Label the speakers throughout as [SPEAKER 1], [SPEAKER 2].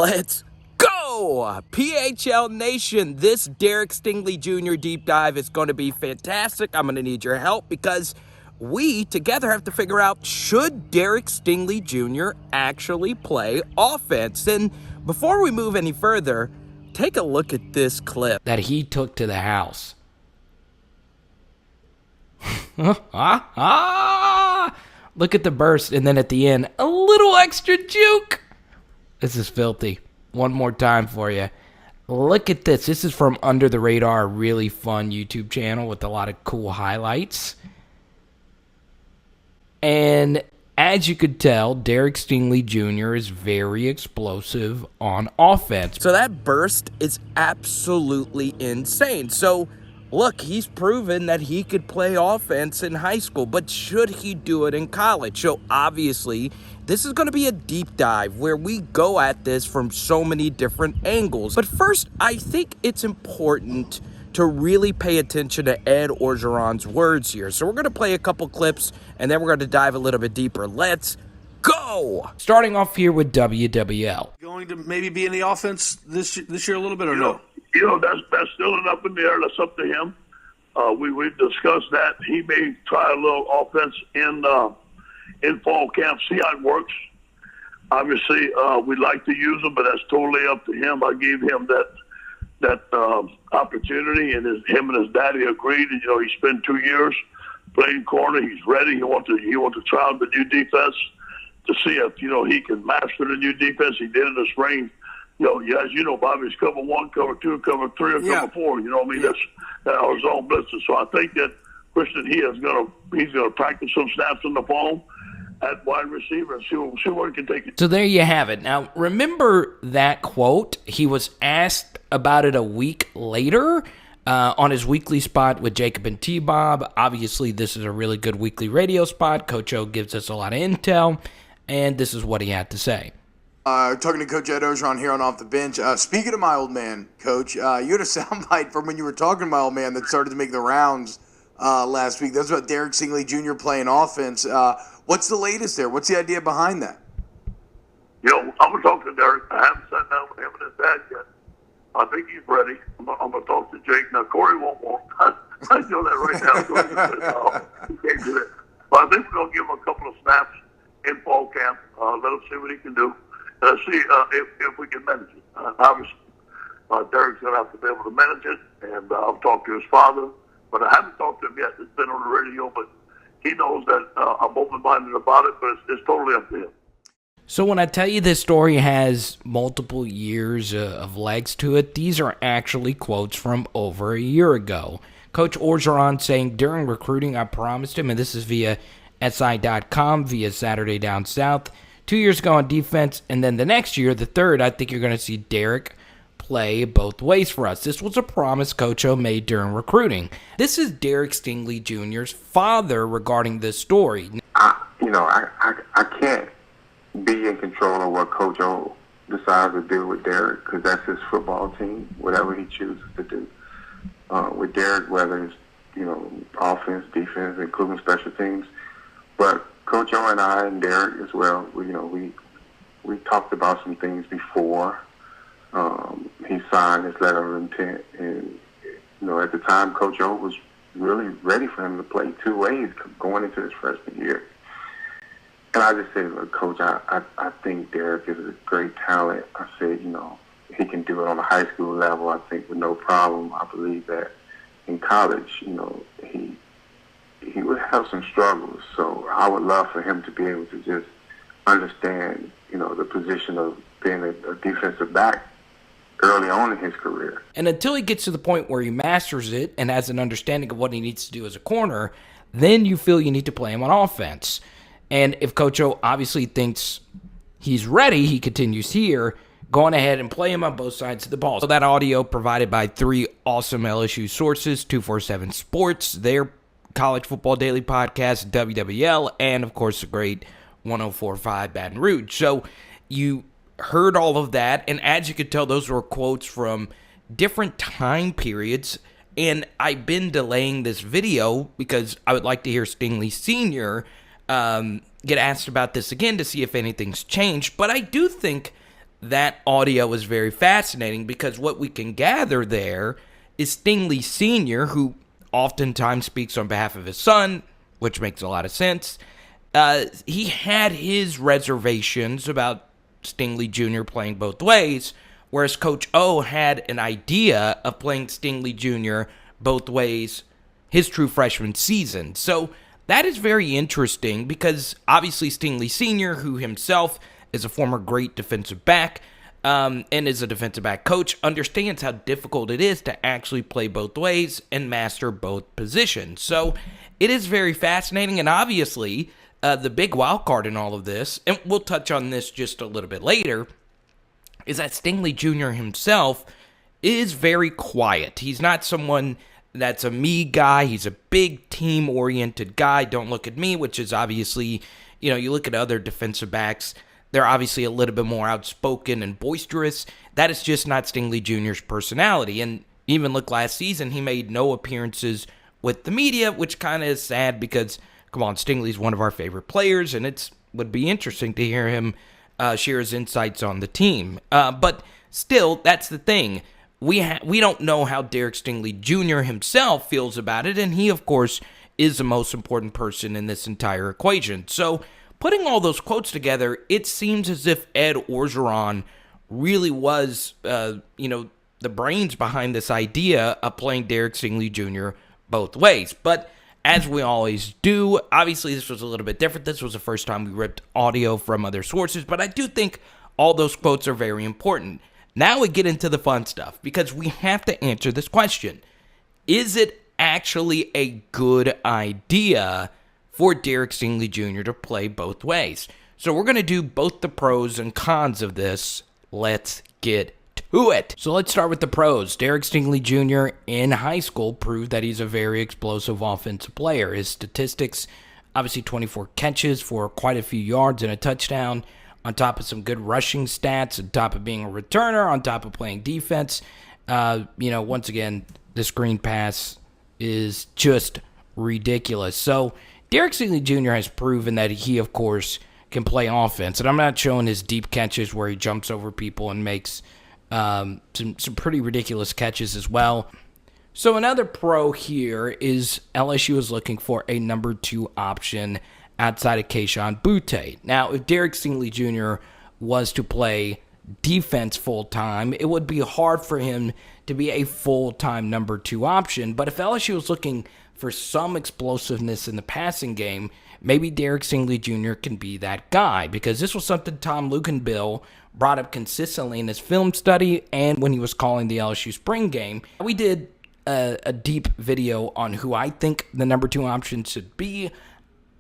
[SPEAKER 1] Let's go! PHL Nation, this Derek Stingley Jr. deep dive is going to be fantastic. I'm going to need your help because we together have to figure out, should Derek Stingley Jr. actually play offense? And before we move any further, take a look at this clip
[SPEAKER 2] that he took to the house. Look at the burst, and then at the end, a little extra juke. This is filthy. One more time for you. Look at this. This is from Under the Radar, a really fun YouTube channel with a lot of cool highlights. And as you could tell, Derek Stingley Jr. is very explosive on offense.
[SPEAKER 1] So that burst is absolutely insane. So look, he's proven that he could play offense in high school, but should he do it in college? So obviously, this is going to be a deep dive where we go at this from so many different angles. But first, I think it's important to really pay attention to Ed Orgeron's words here. So we're going to play a couple clips, and then we're going to dive a little bit deeper. Let's go!
[SPEAKER 2] Starting off here with WWL.
[SPEAKER 3] Going to maybe be in the offense this year a little bit or no?
[SPEAKER 4] That's still up in the air. That's up to him. We've discussed that. He may try a little offense in fall camp, see how it works. Obviously, we'd like to use him, but that's totally up to him. I gave him that opportunity, and him and his daddy agreed. And, he spent 2 years playing corner. He's ready. He wants to try out the new defense to see if he can master the new defense. He did in the spring. As you know, Bobby's cover 1, cover 2, cover 3, or cover 4. That's our zone blitzes. So I think that Christian he's gonna practice some snaps on the phone at wide receiver and see where he can take it.
[SPEAKER 2] So there you have it. Now, remember that quote? He was asked about it a week later on his weekly spot with Jacob and T-Bob. Obviously, this is a really good weekly radio spot. Coach O gives us a lot of intel, and this is what he had to say.
[SPEAKER 5] Talking to Coach Ed Orgeron here on Off the Bench. Speaking of my old man, Coach, you had a soundbite from when you were talking to my old man that started to make the rounds last week. That's about Derek Stingley Jr. playing offense. What's the latest there? What's the idea behind that?
[SPEAKER 4] I'm going to talk to Derek. I haven't sat down with him and his dad yet. I think he's ready. I'm going to talk to Jake. Now, Corey won't want. I know that right now. No, he can't do it. But I think we're going to give him a couple of snaps in fall camp. Let him see what he can do. See if we can manage it. Obviously, Derek's going to have to be able to manage it, and I've talked to his father, but I haven't talked to him yet. It's been on the radio, but he knows that I'm open-minded about it, but it's totally up to him.
[SPEAKER 2] So when I tell you this story has multiple years of legs to it, these are actually quotes from over a year ago. Coach Orgeron saying, during recruiting, I promised him, and this is via SI.com, via Saturday Down South, 2 years ago on defense, and then the next year, the third, I think you're going to see Derek play both ways for us. This was a promise Coach O made during recruiting. This is Derek Stingley Jr.'s father regarding this story.
[SPEAKER 6] I can't be in control of what Coach O decides to do with Derek because that's his football team, whatever he chooses to do. With Derek, whether it's, offense, defense, including special teams. But Coach O and I and Derek as well, we talked about some things before he signed his letter of intent. And, at the time, Coach O was really ready for him to play two ways going into his freshman year. And I just said, look, Coach, I think Derek is a great talent. I said, he can do it on a high school level, I think, with no problem. I believe that in college, he would have some struggles. So I would love for him to be able to just understand, the position of being a defensive back early on in his career.
[SPEAKER 2] And until he gets to the point where he masters it and has an understanding of what he needs to do as a corner, then you feel you need to play him on offense. And if Coach O obviously thinks he's ready, he continues here, going ahead and play him on both sides of the ball. So that audio provided by 3 awesome LSU sources, 247 Sports, their college football daily podcast, WWL, and of course the great 104.5 Baton Rouge. So you heard all of that, and as you could tell, those were quotes from different time periods. And I've been delaying this video because I would like to hear Stingley Sr. Get asked about this again to see if anything's changed. But I do think that audio is very fascinating because what we can gather there is Stingley Sr., who oftentimes speaks on behalf of his son, which makes a lot of sense. He had his reservations about Stingley Jr. playing both ways, whereas Coach O had an idea of playing Stingley Jr. both ways his true freshman season. So that is very interesting because obviously Stingley Sr., who himself is a former great defensive back and is a defensive back coach, understands how difficult it is to actually play both ways and master both positions. So it is very fascinating, and obviously the big wild card in all of this, and we'll touch on this just a little bit later, is that Stingley Jr. himself is very quiet. He's not someone that's a me guy. He's a big team-oriented guy. Don't look at me, which is obviously, you look at other defensive backs, they're obviously a little bit more outspoken and boisterous. That is just not Stingley Jr.'s personality. And even look last season, he made no appearances with the media, which kind of is sad because, come on, Stingley's one of our favorite players, and it would be interesting to hear him share his insights on the team. But still, that's the thing. We don't know how Derek Stingley Jr. himself feels about it, and he, of course, is the most important person in this entire equation. So, putting all those quotes together, it seems as if Ed Orgeron really was, the brains behind this idea of playing Derek Stingley Jr. both ways. But as we always do, obviously this was a little bit different. This was the first time we ripped audio from other sources, but I do think all those quotes are very important. Now we get into the fun stuff because we have to answer this question. Is it actually a good idea for Derek Stingley Jr. to play both ways? So we're going to do both the pros and cons of this. Let's get to it. So let's start with the pros. Derek Stingley Jr. in high school proved that he's a very explosive offensive player. His statistics, obviously 24 catches for quite a few yards and a touchdown, on top of some good rushing stats, on top of being a returner, on top of playing defense. Once again, the screen pass is just ridiculous. So Derek Stingley Jr. has proven that he, of course, can play offense. And I'm not showing his deep catches where he jumps over people and makes some pretty ridiculous catches as well. So another pro here is LSU is looking for a number 2 option outside of Kayshon Boutte. Now, if Derek Stingley Jr. was to play defense full-time, it would be hard for him to be a full-time number 2 option. But if LSU was looking for some explosiveness in the passing game, maybe Derek Stingley Jr. can be that guy, because this was something Tom Luginbill brought up consistently in his film study and when he was calling the LSU spring game. We did a deep video on who I think the number 2 option should be,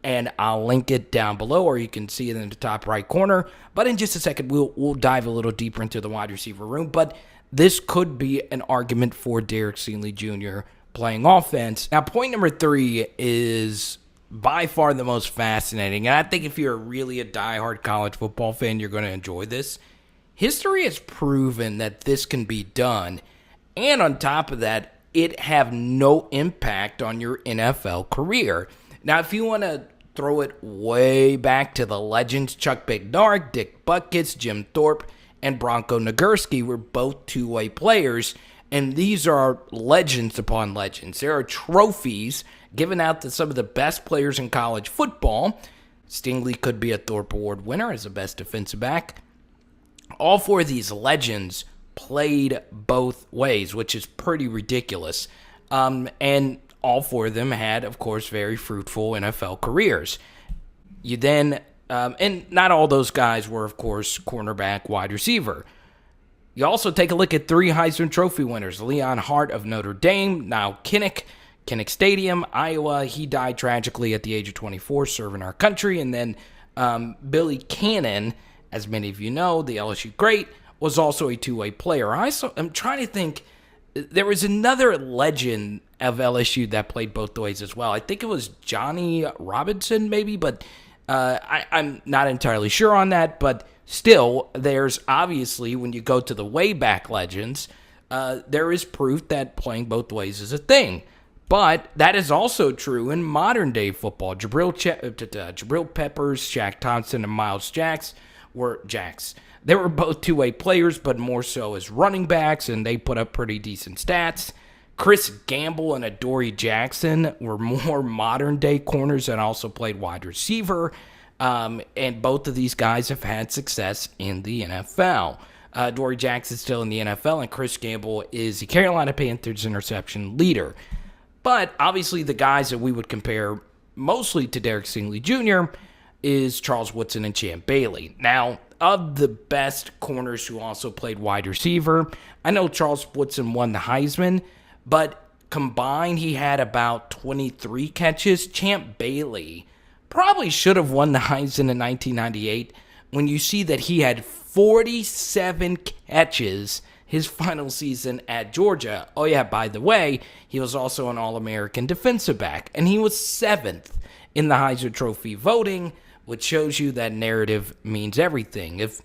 [SPEAKER 2] and I'll link it down below, or you can see it in the top right corner. But in just a second, we'll dive a little deeper into the wide receiver room. But this could be an argument for Derek Stingley Jr. playing offense. Now, point number 3 is by far the most fascinating, and I think if you're really a diehard college football fan, you're going to enjoy this. History has proven that this can be done, and on top of that, it have no impact on your NFL career. Now, if you want to throw it way back to the legends, Chuck Bednarik, Dick Butkus, Jim Thorpe, and Bronco Nagurski were both two-way players, and these are legends upon legends. There are trophies given out to some of the best players in college football. Stingley could be a Thorpe Award winner as the best defensive back. All 4 of these legends played both ways, which is pretty ridiculous. And all 4 of them had, of course, very fruitful NFL careers. You then, and not all those guys were, of course, cornerback, wide receiver. You also take a look at 3 Heisman Trophy winners. Leon Hart of Notre Dame, now Kinnick Stadium, Iowa. He died tragically at the age of 24, serving our country. And then Billy Cannon, as many of you know, the LSU great, was also a two-way player. I'm trying to think. There was another legend of LSU that played both ways as well. I think it was Johnny Robinson, maybe, but I'm not entirely sure on that. But still, there's obviously, when you go to the way back legends, there is proof that playing both ways is a thing. But that is also true in modern-day football. Jabril Peppers, Shaq Thompson, and Miles Jacks were They were both two-way players, but more so as running backs, and they put up pretty decent stats. Chris Gamble and Adoree Jackson were more modern-day corners and also played wide receiver. And both of these guys have had success in the NFL. Adoree Jackson's still in the NFL, and Chris Gamble is the Carolina Panthers interception leader. But obviously the guys that we would compare mostly to Derek Stingley Jr. is Charles Woodson and Champ Bailey. Now, of the best corners who also played wide receiver, I know Charles Woodson won the Heisman, but combined he had about 23 catches. Champ Bailey probably should have won the Heisman in 1998 when you see that he had 47 catches his final season at Georgia. Oh yeah, by the way, he was also an All-American defensive back, and he was 7th in the Heisman Trophy voting, which shows you that narrative means everything. If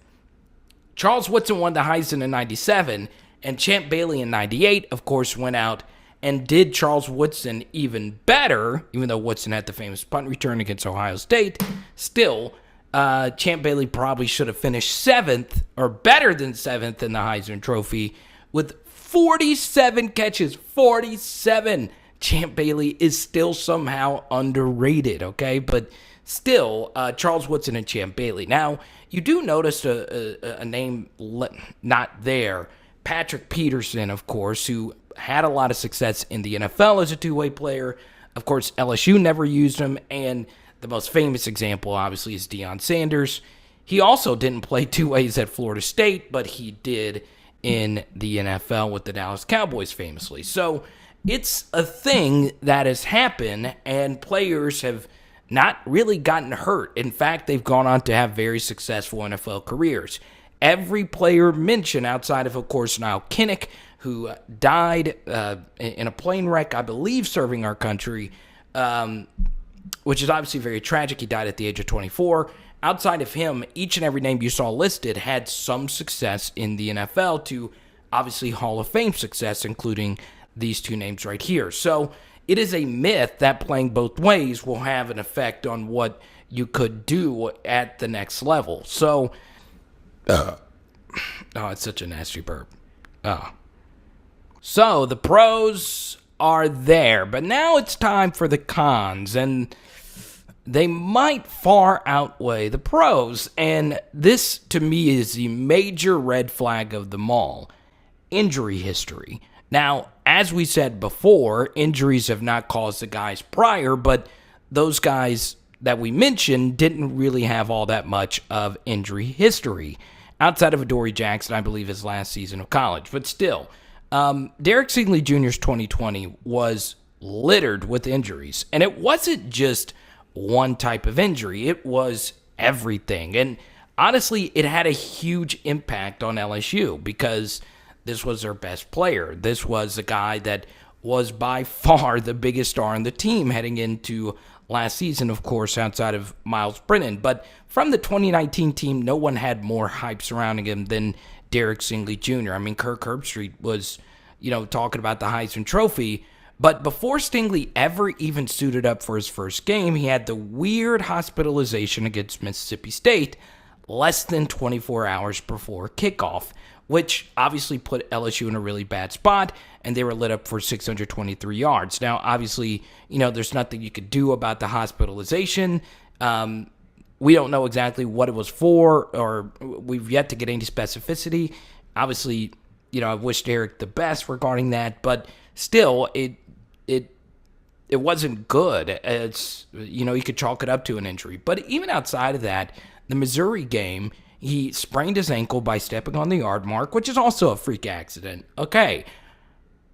[SPEAKER 2] Charles Woodson won the Heisman in 97, and Champ Bailey in 98, of course, went out and did Charles Woodson even better, even though Woodson had the famous punt return against Ohio State, still, Champ Bailey probably should have finished 7th, or better than 7th in the Heisman Trophy, with 47 catches. 47! Champ Bailey is still somehow underrated, okay? But still, Charles Woodson and Champ Bailey. Now, you do notice a name not there. Patrick Peterson, of course, who had a lot of success in the NFL as a two-way player. Of course, LSU never used him, and the most famous example, obviously, is Deion Sanders. He also didn't play two ways at Florida State, but he did in the NFL with the Dallas Cowboys, famously. So it's a thing that has happened, and players have not really gotten hurt. In fact, they've gone on to have very successful NFL careers. Every player mentioned, outside of course, Niall Kinnick, who died in a plane wreck, I believe, serving our country, which is obviously very tragic. He died at the age of 24. Outside of him, each and every name you saw listed had some success in the NFL to obviously Hall of Fame success, including these two names right here. So it is a myth that playing both ways will have an effect on what you could do at the next level. So, oh, it's such a nasty burp. Oh. So the pros are there, but now it's time for the cons, and they might far outweigh the pros. And this, to me, is the major red flag of them all: injury history. Now, as we said before, injuries have not caused the guys prior, but those guys that we mentioned didn't really have all that much of injury history. Outside of Adoree Jackson, I believe, his last season of college. But still, Derek Stingley Jr.'s 2020 was littered with injuries. And it wasn't just one type of injury. It was everything. And honestly, it had a huge impact on LSU because this was their best player. This was a guy that was by far the biggest star on the team heading into last season, of course, outside of Miles Brennan. But from the 2019 team, no one had more hype surrounding him than Derek Stingley Jr. I mean, Kirk Herbstreit was, talking about the Heisman Trophy. But before Stingley ever even suited up for his first game, he had the weird hospitalization against Mississippi State less than 24 hours before kickoff, which obviously put LSU in a really bad spot, and they were lit up for 623 yards. Now, obviously, there's nothing you could do about the hospitalization. We don't know exactly what it was for, or we've yet to get any specificity. Obviously, I wish Derek the best regarding that, but still, it wasn't good. It's, you could chalk it up to an injury. But even outside of that, the Missouri game, he sprained his ankle by stepping on the yard mark, which is also a freak accident. Okay.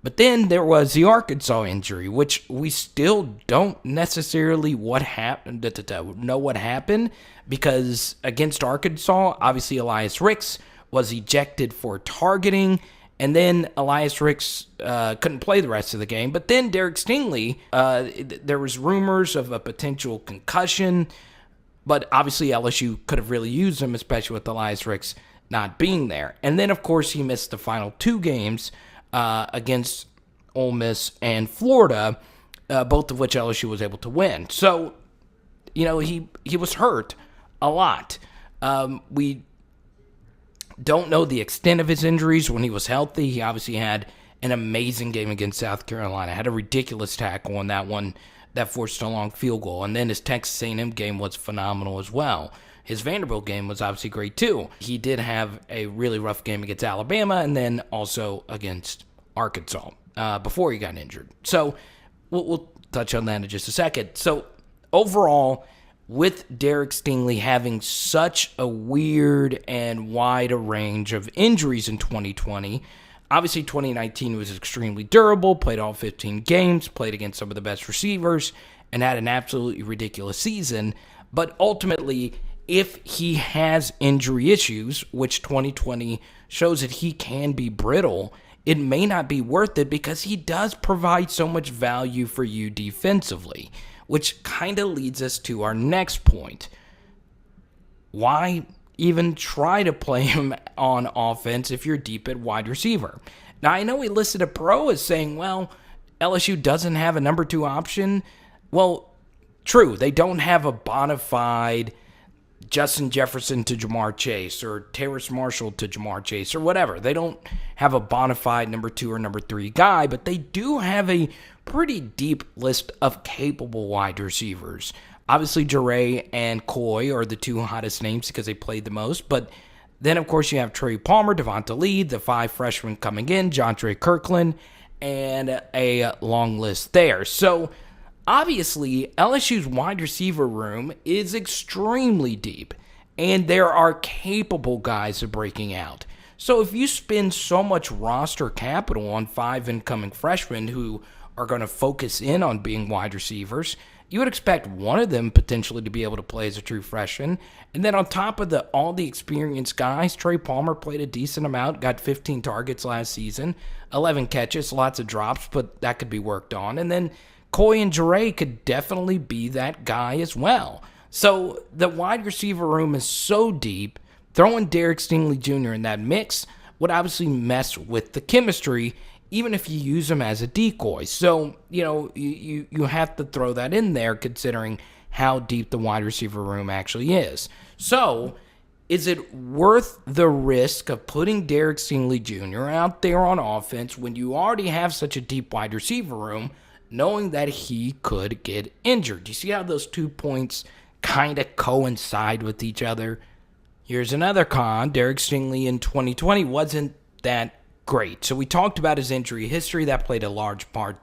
[SPEAKER 2] But then there was the Arkansas injury, which we still don't necessarily know what happened, because against Arkansas, obviously Elias Ricks was ejected for targeting, and then Elias Ricks couldn't play the rest of the game. But then Derek Stingley, there was rumors of a potential concussion, but obviously LSU could have really used him, especially with Elias Ricks not being there. And then, of course, he missed the final two games against Ole Miss and Florida, both of which LSU was able to win. So, he was hurt a lot. We Don't know the extent of his injuries. When he was healthy, he obviously had an amazing game against South Carolina. Had a ridiculous tackle on that one that forced a long field goal. And then his Texas A&M game was phenomenal as well. His Vanderbilt game was obviously great too. He did have a really rough game against Alabama and then also against Arkansas before he got injured. So we'll touch on that in just a second. So overall, with Derek Stingley having such a weird and wide a range of injuries in 2020, obviously 2019 was extremely durable, played all 15 games, played against some of the best receivers, and had an absolutely ridiculous season. But ultimately, if he has injury issues, which 2020 shows that he can be brittle, it may not be worth it because he does provide so much value for you defensively, which kind of leads us to our next point. Why even try to play him on offense if you're deep at wide receiver? Now, I know we listed a pro as saying, well, LSU doesn't have a number 2 option. Well, true, they don't have a bona fide Justin Jefferson to Jamar Chase or Terrace Marshall to Jamar Chase or whatever. They don't have a bona fide number 2 or number 3 guy, but they do have a pretty deep list of capable wide receivers. Obviously, DEREK and Coy are the 2 hottest names because they played the most, but then, of course, you have Trey Palmer, Devonta Lee, the 5 freshmen coming in, Jontre Kirkland, and a long list there. So, obviously, LSU's wide receiver room is extremely deep, and there are capable guys of breaking out. So if you spend so much roster capital on 5 incoming freshmen who are going to focus in on being wide receivers, you would expect one of them potentially to be able to play as a true freshman. And then on top of all the experienced guys, Trey Palmer played a decent amount, got 15 targets last season, 11 catches, lots of drops, but that could be worked on. And then Coy and DEREK could definitely be that guy as well. So the wide receiver room is so deep, throwing Derek Stingley Jr. in that mix would obviously mess with the chemistry, even if you use him as a decoy. So, you have to throw that in there considering how deep the wide receiver room actually is. So, is it worth the risk of putting Derek Stingley Jr. out there on offense when you already have such a deep wide receiver room, knowing that he could get injured? Do you see how those 2 points kind of coincide with each other? Here's another con. Derek Stingley in 2020 wasn't that great. So we talked about his injury history. That played a large part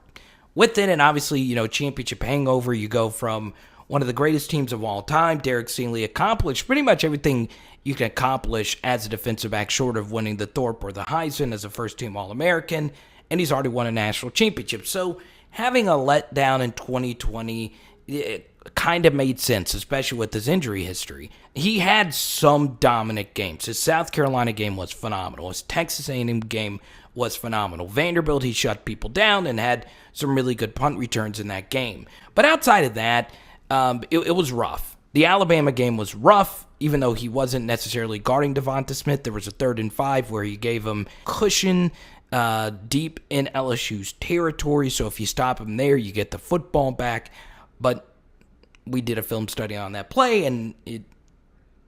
[SPEAKER 2] with it. And obviously, championship hangover. You go from one of the greatest teams of all time. Derek Stingley accomplished pretty much everything you can accomplish as a defensive back short of winning the Thorpe or the Heisman as a first-team All-American. And he's already won a national championship. So having a letdown in 2020, it kind of made sense, especially with his injury history. He had some dominant games. His South Carolina game was phenomenal. His Texas A&M game was phenomenal. Vanderbilt, he shut people down and had some really good punt returns in that game. But outside of that, it was rough. The Alabama game was rough, even though he wasn't necessarily guarding Devonta Smith. There was a 3rd and 5 where he gave him cushion deep in LSU's territory. So if you stop him there, you get the football back. But we did a film study on that play, and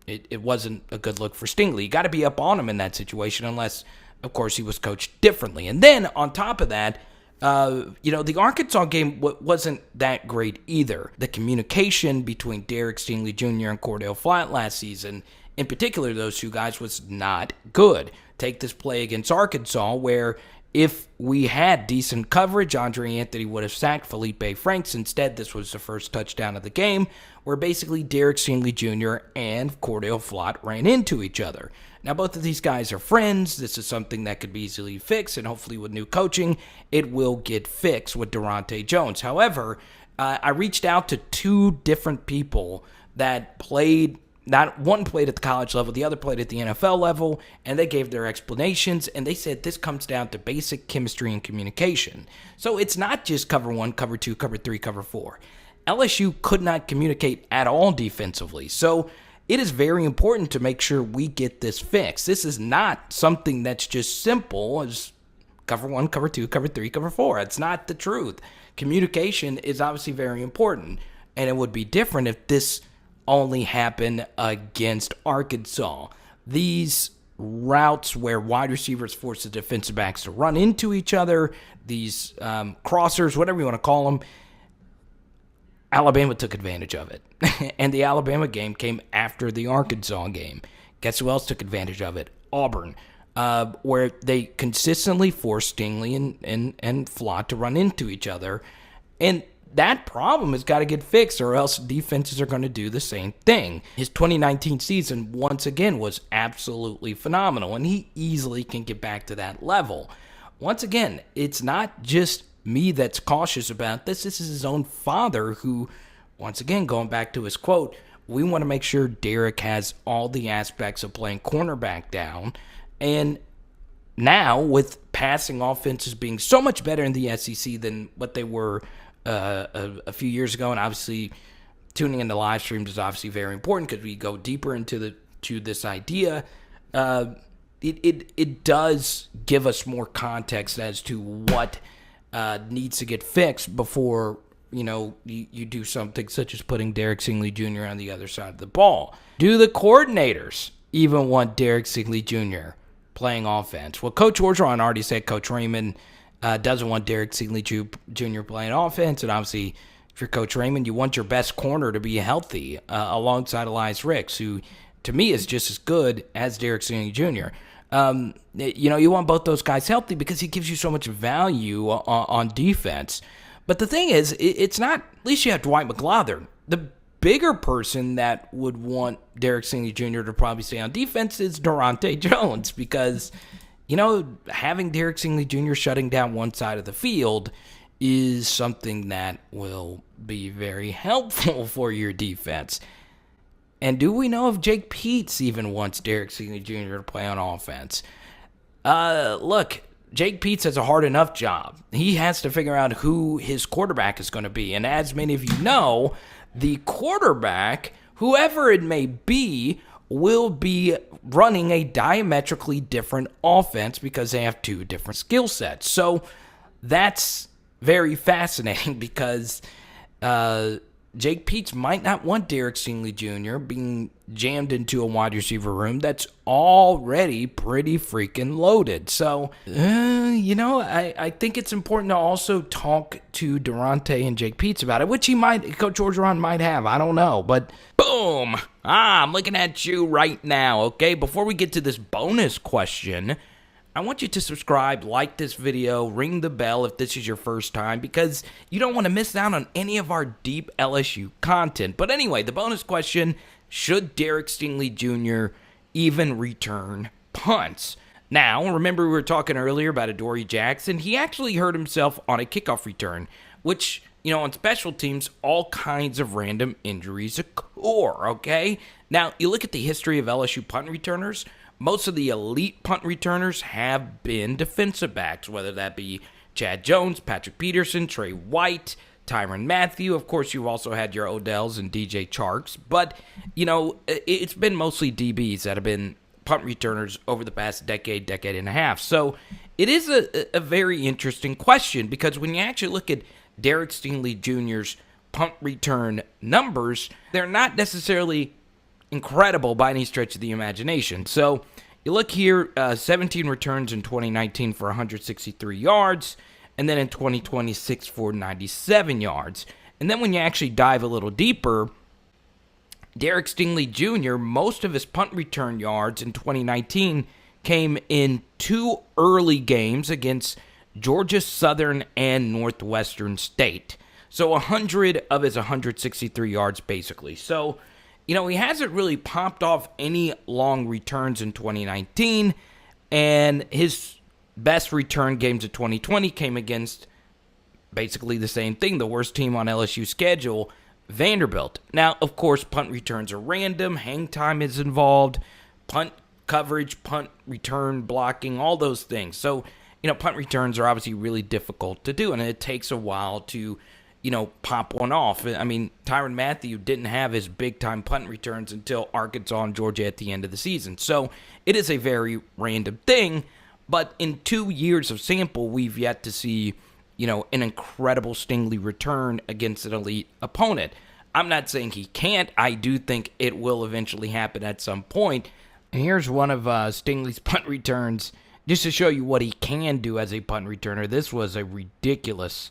[SPEAKER 2] it wasn't a good look for Stingley. You got to be up on him in that situation, unless, of course, he was coached differently. And then on top of that, the Arkansas game wasn't that great either. The communication between Derek Stingley Jr. and Cordell Flatt last season, in particular those 2 guys, was not good. Take this play against Arkansas where if we had decent coverage, Andre Anthony would have sacked Felipe Franks. Instead, this was the first touchdown of the game where basically Derek Stingley Jr. and Cordell Flatt ran into each other. Now, both of these guys are friends. This is something that could be easily fixed, and hopefully with new coaching, it will get fixed with Durante Jones. However, I reached out to 2 different people that played. Not one played at the college level, the other played at the NFL level, and they gave their explanations, and they said this comes down to basic chemistry and communication. So it's not just cover 1, cover 2, cover 3, cover 4. LSU could not communicate at all defensively. So it is very important to make sure we get this fixed. This is not something that's just simple as cover 1, cover 2, cover 3, cover 4. It's not the truth. Communication is obviously very important, and it would be different if this only happened against Arkansas. These routes where wide receivers force the defensive backs to run into each other, these crossers, whatever you want to call them. Alabama took advantage of it. And the Alabama game came after the Arkansas game. Guess who else took advantage of it? Auburn, where they consistently forced Stingley and Flott to run into each other. And that problem has got to get fixed, or else defenses are going to do the same thing. His 2019 season, once again, was absolutely phenomenal, and he easily can get back to that level. Once again, it's not just me that's cautious about this. This is his own father who, once again, going back to his quote, we want to make sure Derek has all the aspects of playing cornerback down. And now, with passing offenses being so much better in the SEC than what they were a few years ago, and obviously tuning into live streams is obviously very important because we go deeper into this idea. It does give us more context as to what needs to get fixed before you do something such as putting Derek Stingley Jr. on the other side of the ball. Do the coordinators even want Derek Stingley Jr. playing offense? Well, Coach Orgeron already said Coach Raymond doesn't want Derek Stingley Jr. playing offense, and obviously, if you're Coach Raymond, you want your best corner to be healthy alongside Elias Ricks, who to me is just as good as Derek Stingley Jr. You want both those guys healthy because he gives you so much value on defense. But the thing is, it's not, at least you have Dwight McGlothern. The bigger person that would want Derek Stingley Jr. to probably stay on defense is Durante Jones because, having Derek Stingley Jr. shutting down one side of the field is something that will be very helpful for your defense. And do we know if Jake Peetz even wants Derek Stingley Jr. to play on offense? Look, Jake Peetz has a hard enough job. He has to figure out who his quarterback is going to be. And as many of you know, the quarterback, whoever it may be, will be running a diametrically different offense because they have two different skill sets. So that's very fascinating because Jake Peetz might not want Derek Stingley Jr. being jammed into a wide receiver room that's already pretty freaking loaded. So, I think it's important to also talk to Durante and Jake Peetz about it, which Coach Orgeron might have. I don't know. But boom! I'm looking at you right now, okay? Before we get to this bonus question, I want you to subscribe, like this video, ring the bell if this is your first time, because you don't want to miss out on any of our deep LSU content. But anyway, the bonus question, should Derek Stingley Jr. even return punts? Now, remember we were talking earlier about Adoree Jackson? He actually hurt himself on a kickoff return, which, on special teams, all kinds of random injuries occur, okay? Now, you look at the history of LSU punt returners. Most of the elite punt returners have been defensive backs, whether that be Chad Jones, Patrick Peterson, Trey White, Tyrann Mathieu. Of course, you've also had your Odells and DJ Charks. But, it's been mostly DBs that have been punt returners over the past decade and a half. So it is a very interesting question because when you actually look at Derek Stingley Jr.'s punt return numbers, they're not necessarily incredible by any stretch of the imagination. So you look here, 17 returns in 2019 for 163 yards, and then in 2020, 6 for 97 yards. And then when you actually dive a little deeper, Derek Stingley Jr., most of his punt return yards in 2019 came in two early games against Georgia Southern and Northwestern State. So 100 of his 163 yards basically. So, he hasn't really popped off any long returns in 2019, and his best return games of 2020 came against basically the same thing, the worst team on LSU's schedule, Vanderbilt. Now, of course, punt returns are random, hang time is involved, punt coverage, punt return blocking, all those things. So, punt returns are obviously really difficult to do, and it takes a while to pop one off. I mean, Tyrann Mathieu didn't have his big-time punt returns until Arkansas and Georgia at the end of the season. So it is a very random thing, but in 2 years of sample, we've yet to see, an incredible Stingley return against an elite opponent. I'm not saying he can't. I do think it will eventually happen at some point. And here's one of Stingley's punt returns, just to show you what he can do as a punt returner. This was a ridiculous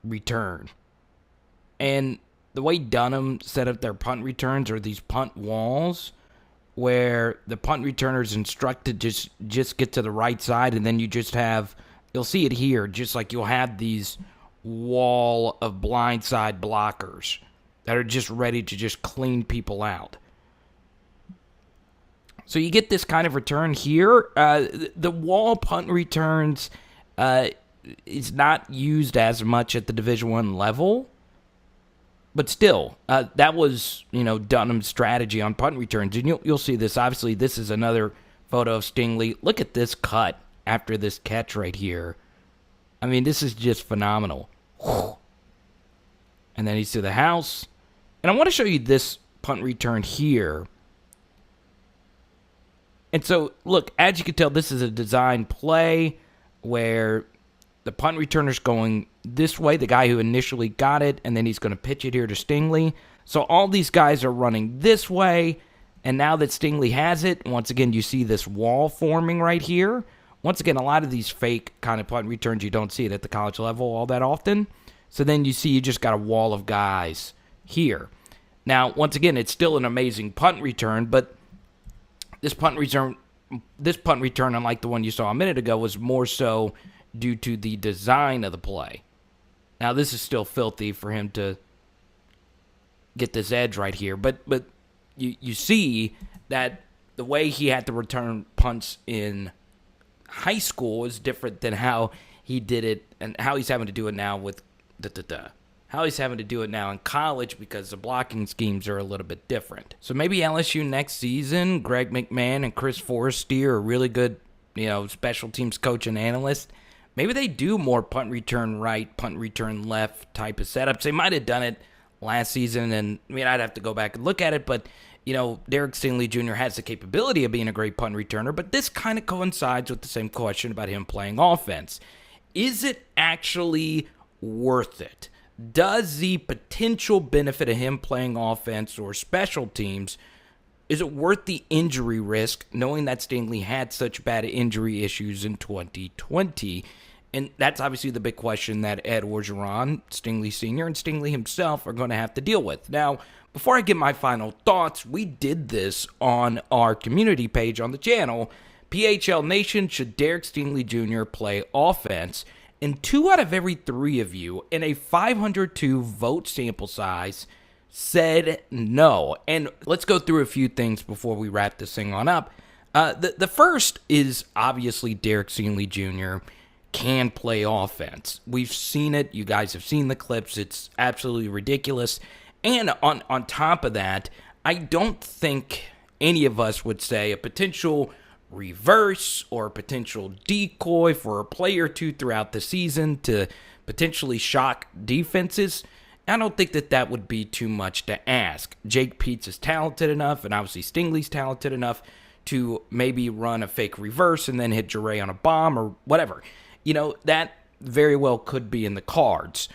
[SPEAKER 2] return. And the way Dunham set up their punt returns are these punt walls where the punt returner is instructed to just get to the right side, and then you just have, you'll see it here, just like you'll have these wall of blindside blockers that are just ready to just clean people out. So you get this kind of return here. The wall punt returns is not used as much at the Division I level, but still, that was Dunham's strategy on punt returns, and you'll see this. Obviously, this is another photo of Stingley. Look at this cut after this catch right here. I mean, this is just phenomenal. And then he's to the house, and I want to show you this punt return here. And so, look, as you can tell, this is a design play where the punt returner's going this way, the guy who initially got it, and then he's going to pitch it here to Stingley. So all these guys are running this way, and now that Stingley has it, once again, you see this wall forming right here. Once again, a lot of these fake kind of punt returns, you don't see it at the college level all that often. So then you see you just got a wall of guys here. Now, once again, it's still an amazing punt return, but this punt return, unlike the one you saw a minute ago, was more so due to the design of the play. Now, this is still filthy for him to get this edge right here, but you see that the way he had to return punts in high school is different than how he did it and how he's having to do it now with how he's having to do it now in college, because the blocking schemes are a little bit different. So maybe LSU next season, Greg McMahon and Chris Forrestier are really good, special teams coach and analyst. Maybe they do more punt return right, punt return left type of setups. They might have done it last season, and I'd have to go back and look at it, but DEREK Stingley Jr. has the capability of being a great punt returner, but this kind of coincides with the same question about him playing offense. Is it actually worth it? Does the potential benefit of him playing offense or special teams, is it worth the injury risk, knowing that Stingley had such bad injury issues in 2020? And that's obviously the big question that Ed Orgeron, Stingley Sr., and Stingley himself are going to have to deal with. Now, before I get my final thoughts, we did this on our community page on the channel. PHL Nation, should DEREK Stingley Jr. play offense? And 2 out of every 3 of you in a 502 vote sample size said no. And let's go through a few things before we wrap this thing on up. The first is obviously DEREK Stingley Jr. can play offense. We've seen it. You guys have seen the clips. It's absolutely ridiculous. And on top of that, I don't think any of us would say a potential reverse or a potential decoy for a play or two throughout the season to potentially shock defenses. I don't think that would be too much to ask. Jake Peets is talented enough, and obviously Stingley's talented enough to maybe run a fake reverse and then hit Jure on a bomb or whatever. That very well could be in the cards.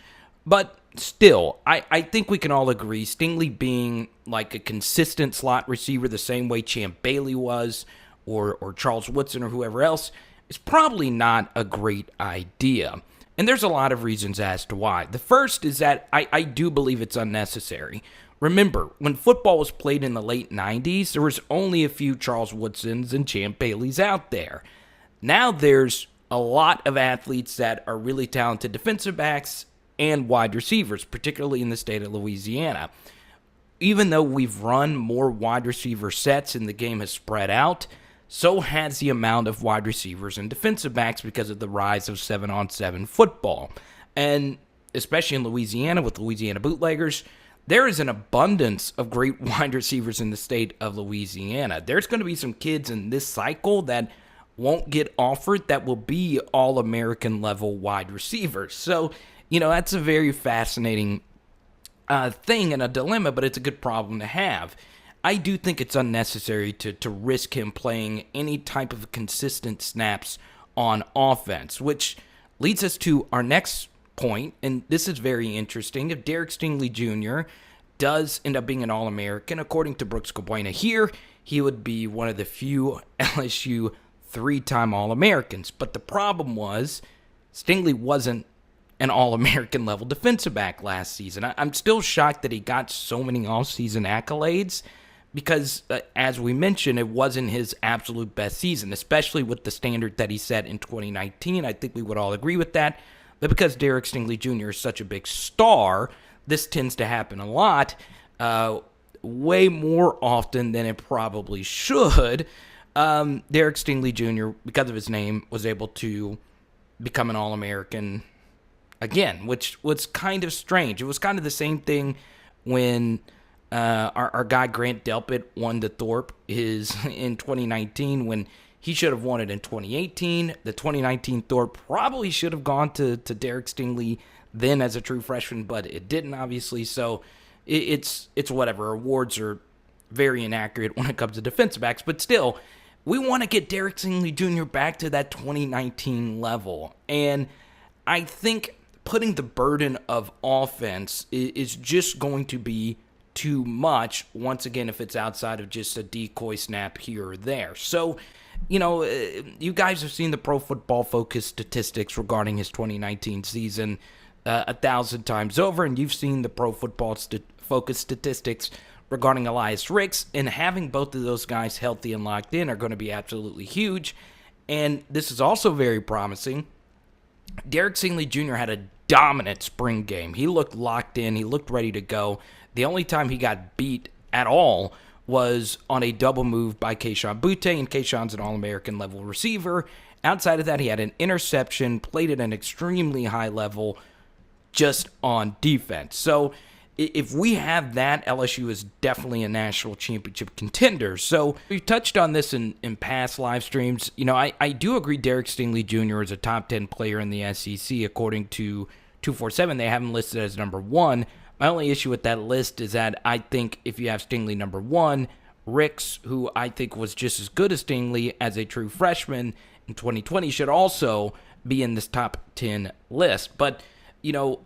[SPEAKER 2] But still, I think we can all agree Stingley being like a consistent slot receiver the same way Champ Bailey was, or Charles Woodson or whoever else, is probably not a great idea. And there's a lot of reasons as to why. The first is that I do believe it's unnecessary. Remember, when football was played in the late 90s, there was only a few Charles Woodsons and Champ Baileys out there. Now there's a lot of athletes that are really talented defensive backs and wide receivers, particularly in the state of Louisiana. Even though we've run more wide receiver sets and the game has spread out, so has the amount of wide receivers and defensive backs because of the rise of 7-on-7 football. And especially in Louisiana with Louisiana bootleggers, there is an abundance of great wide receivers in the state of Louisiana. There's going to be some kids in this cycle that won't get offered that will be all-American level wide receivers. So, that's a very fascinating thing and a dilemma, but it's a good problem to have. I do think it's unnecessary to risk him playing any type of consistent snaps on offense, which leads us to our next point, and this is very interesting. If DEREK Stingley Jr. does end up being an All-American, according to Brooks Cabuena here, he would be one of the few LSU 3-time All-Americans. But the problem was Stingley wasn't an All-American level defensive back last season. I'm still shocked that he got so many all-season accolades because, as we mentioned, it wasn't his absolute best season, especially with the standard that he set in 2019. I think we would all agree with that. But because Derek Stingley Jr. is such a big star, this tends to happen a lot, way more often than it probably should. Derek Stingley Jr., because of his name, was able to become an All-American again, which was kind of strange. It was kind of the same thing when our guy Grant Delpit won the Thorpe in 2019 when he should have won it in 2018. The 2019 Thorpe probably should have gone to Derek Stingley then as a true freshman, but it didn't, obviously. So it's whatever. Awards are very inaccurate when it comes to defensive backs, but still, we want to get Derek Stingley Jr. back to that 2019 level. And I think putting the burden of offense is just going to be too much, once again, if it's outside of just a decoy snap here or there. So, you guys have seen the Pro Football Focus statistics regarding his 2019 season 1,000 times over, and you've seen the Pro Football Focus statistics regarding Elias Ricks, and having both of those guys healthy and locked in are going to be absolutely huge. And this is also very promising. Derek Stingley Jr. had a dominant spring game. He looked locked in. He looked ready to go. The only time he got beat at all was on a double move by Kayshon Boutte, and Kayshawn's an All-American level receiver. Outside of that, he had an interception, played at an extremely high level just on defense. So if we have that, LSU is definitely a national championship contender. So we've touched on this in past live streams. I do agree Derek Stingley Jr. is a top 10 player in the SEC. According to 247, they have him listed as number 1. My only issue with that list is that I think if you have Stingley number 1, Ricks, who I think was just as good as Stingley as a true freshman in 2020, should also be in this top 10 list. But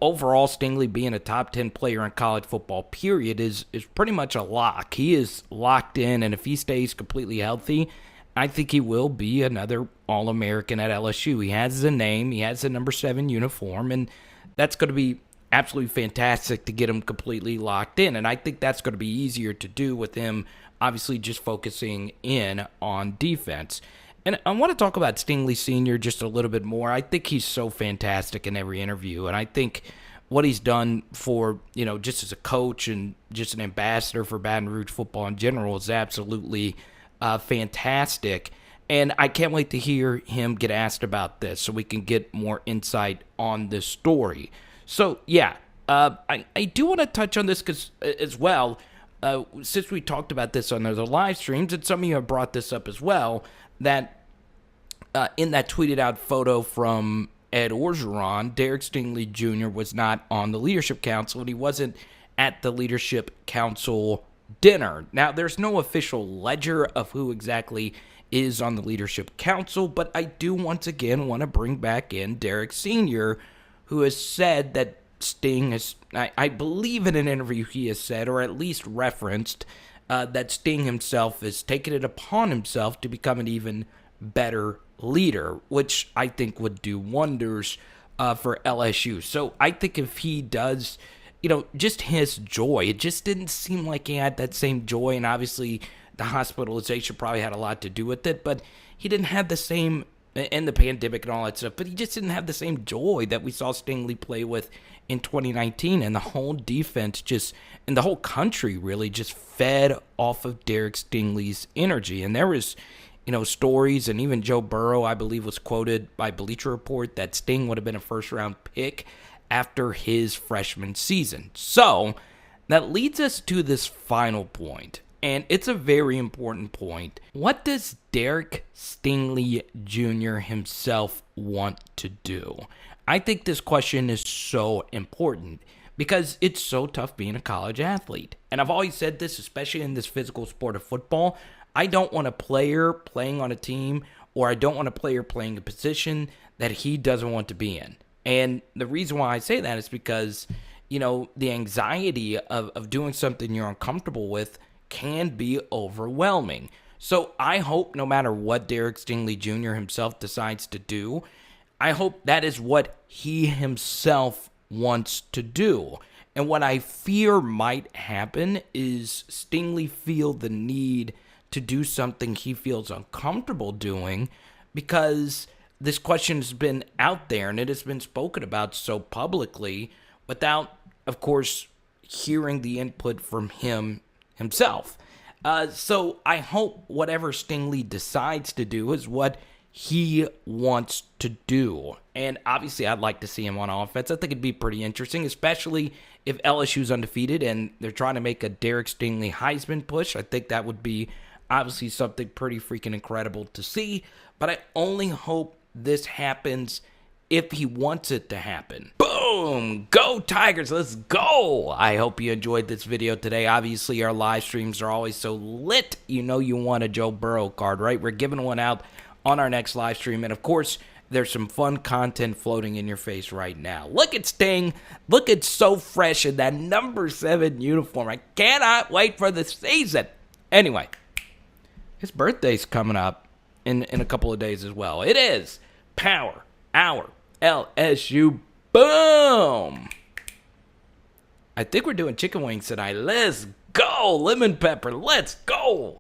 [SPEAKER 2] overall, Stingley being a top 10 player in college football, period, is pretty much a lock. He is locked in, and if he stays completely healthy, I think he will be another All-American at LSU. He has the name, he has the number 7 uniform, and that's going to be absolutely fantastic to get him completely locked in. And I think that's going to be easier to do with him, obviously, just focusing in on defense. And I want to talk about Stingley Sr. just a little bit more. I think he's so fantastic in every interview, and I think what he's done for, just as a coach and just an ambassador for Baton Rouge football in general is absolutely fantastic. And I can't wait to hear him get asked about this so we can get more insight on this story. So, yeah, I do want to touch on this as well, since we talked about this on other live streams, and some of you have brought this up as well, that in that tweeted out photo from ED ORGERON, Derek Stingley Jr. was not on the Leadership Council, and he wasn't at the Leadership Council dinner. Now, there's no official ledger of who exactly is on the Leadership Council, but I do once again want to bring back in Derek Sr., who has said that Sting has, I believe in an interview he has said, or at least referenced, that Sting himself has taken it upon himself to become an even better leader, which I think would do wonders for LSU. So I think if he does, just his joy, it just didn't seem like he had that same joy, and obviously the hospitalization probably had a lot to do with it, but he didn't have the same, and the pandemic and all that stuff, but he just didn't have the same joy that we saw Stingley play with in 2019, and the whole defense and the whole country really just fed off of Derek Stingley's energy. And there was, stories, and even Joe Burrow, I believe, was quoted by Bleacher Report that Sting would have been a first-round pick after his freshman season. So that leads us to this final point, and it's a very important point. What does Derek Stingley Jr. himself want to do? I think this question is so important because it's so tough being a college athlete. And I've always said this, especially in this physical sport of football. I don't want a player playing on a team, or I don't want a player playing a position that he doesn't want to be in. And the reason why I say that is because, the anxiety of doing something you're uncomfortable with can be overwhelming. So I hope no matter what Derek Stingley Jr. himself decides to do, I hope that is what he himself wants to do. And what I fear might happen is Stingley feel the need to do something he feels uncomfortable doing, because this question has been out there and it has been spoken about so publicly without, of course, hearing the input from him himself. So I hope whatever Stingley decides to do is what he wants to do. And obviously I'd like to see him on offense. I think it'd be pretty interesting, especially if LSU's undefeated and they're trying to make a Derek Stingley Heisman push. I think that would be obviously something pretty freaking incredible to see. But I only hope this happens if he wants it to happen. Boom! Go Tigers! Let's go! I hope you enjoyed this video today. Obviously, our live streams are always so lit. You know you want a Joe Burrow card, right? We're giving one out on our next live stream. And, of course, there's some fun content floating in your face right now. Look at Sting. Look at so fresh in that number 7 uniform. I cannot wait for the season. Anyway, his birthday's coming up in a couple of days as well. It is Power Hour LSU. Boom! I think we're doing chicken wings tonight. Let's go! Lemon pepper, let's go!